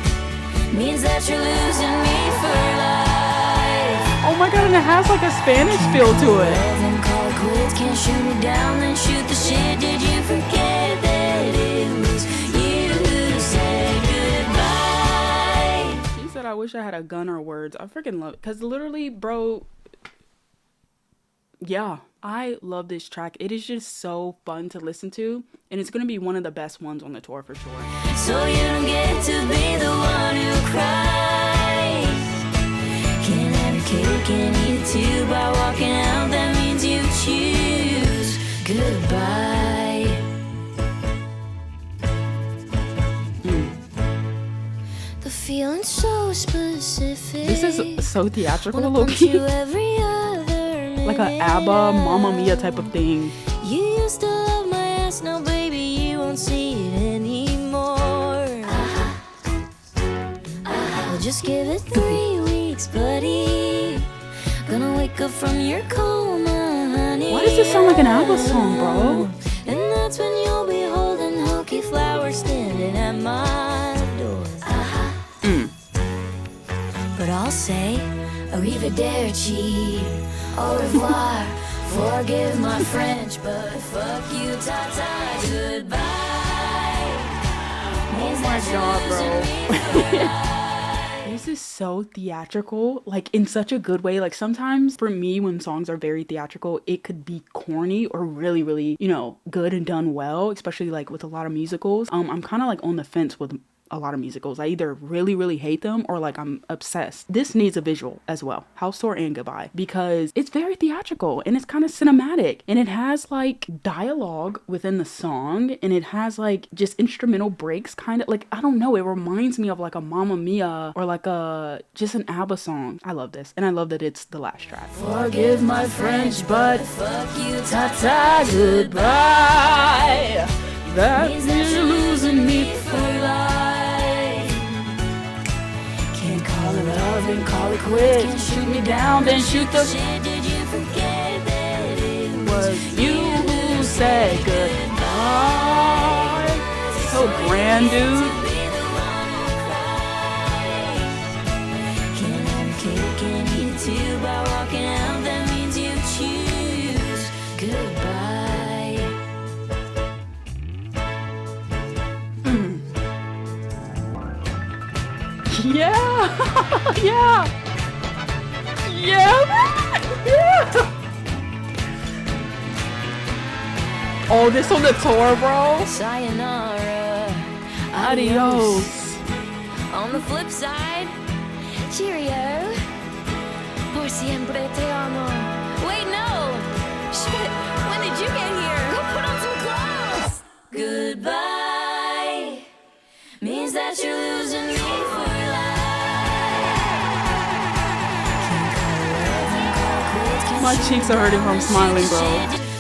means that you're losing me for life. Oh my God, and it has like a Spanish feel to it. Then call it quits, can't shoot me down, then shoot the shit. Did you forget that it was you who said goodbye? She said, I wish I had a gun or words. I freaking love it. Because literally, bro, yeah, I love this track. It is just so fun to listen to. And it's going to be one of the best ones on the tour for sure. So you don't get to be the one who cries. Can't have your cake and eat it too. By walking out, that means you choose goodbye. The feeling's so specific. This is so theatrical, Wanna low punch key. you every other minute. Like a ABBA, Mamma Mia type of thing. You used to love my ass, now baby you won't see it anymore. Well, just give it 3 weeks, buddy. Gonna wake up from your coma, honey. Why does this sound like an ABBA song, bro? And that's when you'll be holding hokey flowers standing at my door. But I'll say arrivederci, au revoir. Forgive my French, but fuck you, ta-ta, goodbye. Oh my God, bro. This is so theatrical, like in such a good way. Like sometimes for me, when songs are very theatrical, it could be corny or really, really, good and done well, especially like with a lot of musicals. I'm kind of like on the fence with a lot of musicals. I either really, really hate them or like I'm obsessed. This needs a visual as well. House Tour and Goodbye, because it's very theatrical and it's kind of cinematic, and it has like dialogue within the song, and it has like just instrumental breaks, kind of like, I don't know, it reminds me of like a Mamma Mia or like a just an ABBA song. I love this, and I love that it's the last track. Forgive my French, but fuck you, ta-ta, goodbye. That means you're losing me for life. Can't call it love and call it quits. Can't shoot me down, then shoot the shit. Did you forget that it was you who said goodbye? So grand, dude. Can't have a cake and eat it too. By walking out, that means you choose goodbye. Yeah, yeah, yeah, yeah. Oh, this on the tour, bro. Sayonara, adios. On the flip side, cheerio. Por siempre te amo. Wait, no. Shit, when did you get here? Go put on some clothes. Goodbye means that you're losing me for life. My cheeks are hurting from smiling, bro.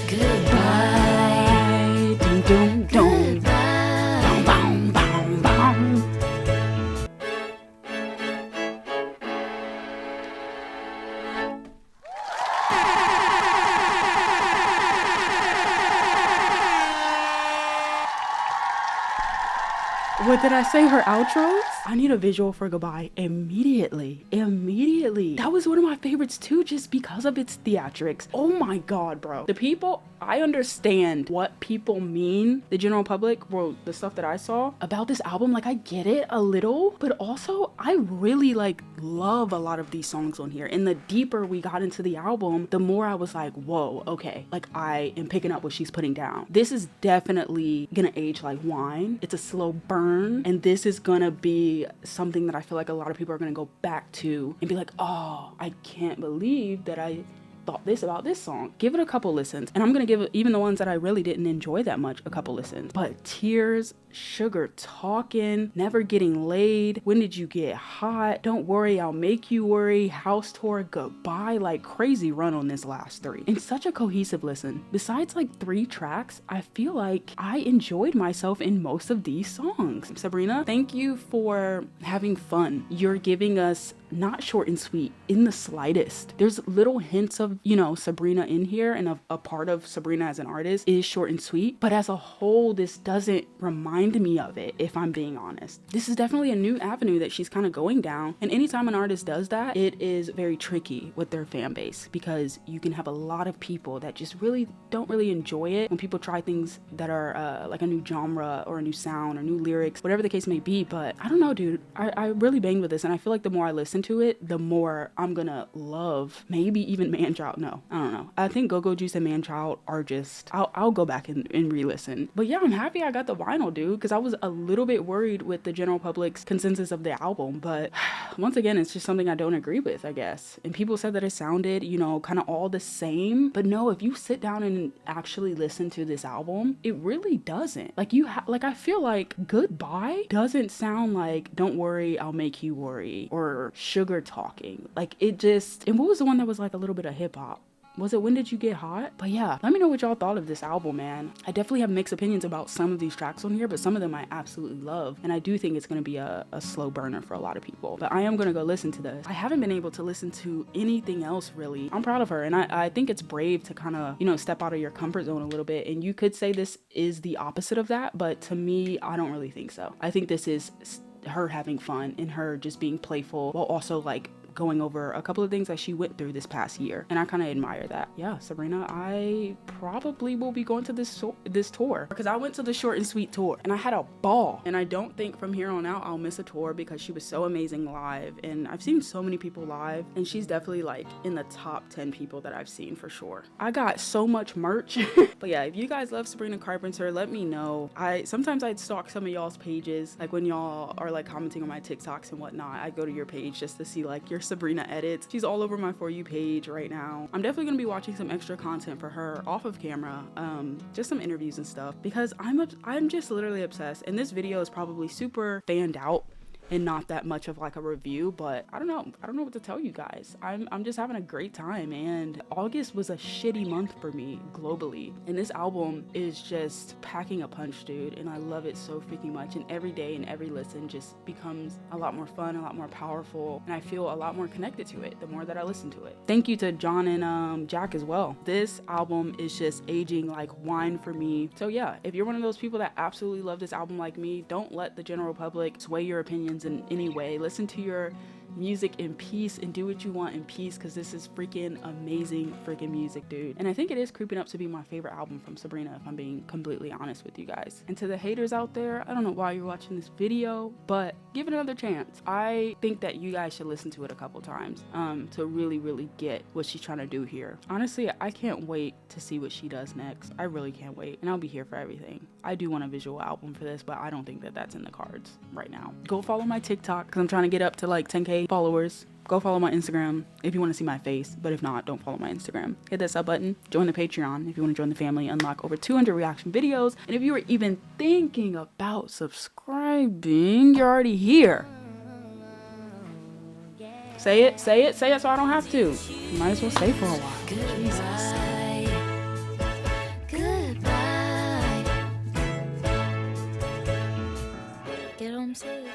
Goodbye. Dum dum dum. Boom boom boom boom. What did I say? Her outros? I need a visual for Goodbye immediately. Immediately. That was one of my favorites too, just because of its theatrics. Oh my god, bro. The people, I understand what people mean, the general public, well, the stuff that I saw about this album. Like, I get it a little, but also I really like love a lot of these songs on here. And the deeper we got into the album, the more I was like, whoa, okay. Like, I am picking up what she's putting down. This is definitely gonna age like wine. It's a slow burn, and this is gonna be something that I feel like a lot of people are gonna go back to and be like, oh, I can't believe that I thought this about this song. Give it a couple listens, and I'm gonna give it, even the ones that I really didn't enjoy that much, a couple listens. But Tears, Sugar Talking, Never Getting Laid, When Did You Get Hot, Don't Worry, I'll Make You Worry, House Tour, Goodbye, like crazy run on this last three. And such a cohesive listen. Besides like 3 tracks, I feel like I enjoyed myself in most of these songs. Sabrina, thank you for having fun. You're giving us not short and sweet in the slightest. There's little hints of, you know, Sabrina in here, and a part of Sabrina as an artist is short and sweet, but as a whole, this doesn't remind me of it, if I'm being honest. This is definitely a new avenue that she's kind of going down, and anytime an artist does that, it is very tricky with their fan base, because you can have a lot of people that just really don't really enjoy it when people try things that are like a new genre or a new sound or new lyrics, whatever the case may be. But I don't know, dude, I really banged with this, and I feel like the more I listen to it, the more I'm gonna love maybe even Man-Child. No, I don't know. I think Go-Go Juice and Man-Child are just, I'll go back and re-listen. But yeah, I'm happy I got the vinyl, dude, because I was a little bit worried with the general public's consensus of the album. But once again, it's just something I don't agree with, I guess. And people said that it sounded, you know, kind of all the same. But no, if you sit down and actually listen to this album, it really doesn't. Like, like, I feel like Goodbye doesn't sound like Don't Worry, I'll Make You Worry or Sugar Talking. Like, it just, and what was the one that was like a little bit of hip hop? Was it When Did You Get Hot? But yeah, let me know what y'all thought of this album, man. I definitely have mixed opinions about some of these tracks on here, but some of them I absolutely love. And I do think it's going to be a slow burner for a lot of people. But I am going to go listen to this. I haven't been able to listen to anything else, really. I'm proud of her. And I think it's brave to kind of, you know, step out of your comfort zone a little bit. And you could say this is the opposite of that. But to me, I don't really think so. I think this is her having fun and her just being playful while also like going over a couple of things that she went through this past year, and I kind of admire that. Yeah, Sabrina, I probably will be going to this tour, because I went to the Short and Sweet tour and I had a ball, and I don't think from here on out I'll miss a tour because she was so amazing live, and I've seen so many people live, and she's definitely like in the top 10 people that I've seen for sure. I got so much merch. But yeah, if you guys love Sabrina Carpenter, let me know. Sometimes I'd stalk some of y'all's pages, like when y'all are like commenting on my TikToks and whatnot. I go to your page just to see like your Sabrina edits. She's all over my For You page right now. I'm definitely gonna be watching some extra content for her off of camera, just some interviews and stuff, because I'm just literally obsessed, and this video is probably super fanned out and not that much of like a review, but I don't know what to tell you guys. I'm just having a great time, and August was a shitty month for me globally, and this album is just packing a punch, dude, and I love it so freaking much, and every day and every listen just becomes a lot more fun, a lot more powerful, and I feel a lot more connected to it the more that I listen to it. Thank you to John and Jack as well. This album is just aging like wine for me. So yeah, if you're one of those people that absolutely love this album like me, don't let the general public sway your opinions in any way. Listen to your music in peace and do what you want in peace, because this is freaking amazing freaking music, dude. And I think it is creeping up to be my favorite album from Sabrina, if I'm being completely honest with you guys. And to the haters out there, I don't know why you're watching this video, but give it another chance. I think that you guys should listen to it a couple times to really get what she's trying to do here. Honestly, I can't wait to see what she does next. I really can't wait, and I'll be here for everything. I do want a visual album for this, but I don't think that that's in the cards right now. Go follow my TikTok, because I'm trying to get up to like 10K followers. Go follow my Instagram if you want to see my face, but if not, don't follow my Instagram. Hit that sub button, join the Patreon if you want to join the family, unlock over 200 reaction videos, and if you were even thinking about subscribing, you're already here. Say it so I don't have to. You might as well stay for a while. Jesus. Goodbye. Get home safe.